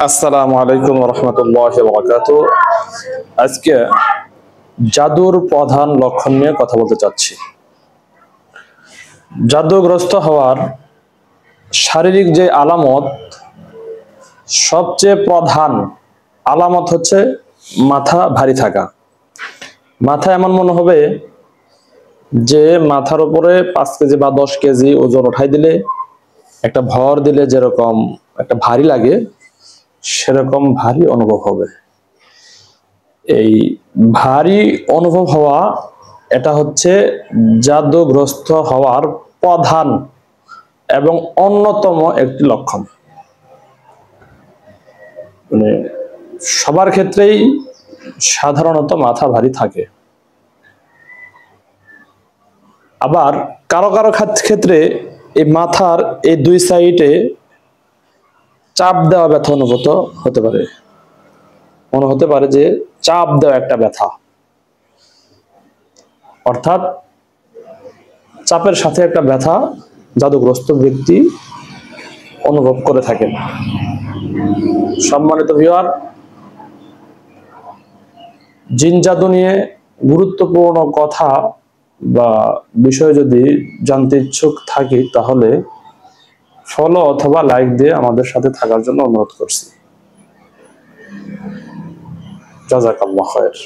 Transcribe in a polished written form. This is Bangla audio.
আসসালামু আলাইকুম রহমতুল্লাহি ওয়া বারাকাতুহু। আজকে জাদুর প্রধান লক্ষণ নিয়ে কথা বলতে চাচ্ছি। জাদুগ্রস্ত হওয়ার শারীরিক যে আলামত, সবচেয়ে প্রধান আলামত হচ্ছে মাথা ভারী থাকা। মাথা এমন মনে হবে যে মাথার উপরে 5 কেজি বা 10 কেজি ওজন উঠাই দিলে, একটা ভর দিলে যেরকম একটা ভারী লাগে, সেরকম ভারী অনুভব হবে। এই ভারী অনুভব হওয়া, এটা হচ্ছে জাদুগ্রস্ত হওয়ার প্রধান এবং অন্যতম একটি লক্ষণ। মানে সবার ক্ষেত্রেই সাধারণত মাথা ভারী থাকে, আবার কারো কারো ক্ষেত্রে এই মাথার এই দুই সাইডে চাপ দেওয়া ব্যথা অনুভূত হতে পারে। মনে হতে পারে যে চাপ দেওয়া একটা ব্যথা, অর্থাৎ চাপের সাথে একটা ব্যথা জাদুগ্রস্ত ব্যক্তি অনুভব করে থাকেন। সম্মানিত ভিউয়ার, জিন জাদু নিয়ে গুরুত্বপূর্ণ কথা বা বিষয় যদি জানতে ইচ্ছুক থাকি, তাহলে ফলো অথবা লাইক দিয়ে আমাদের সাথে থাকার জন্য অনুরোধ করছি। জাযাকাল্লাহু খায়র।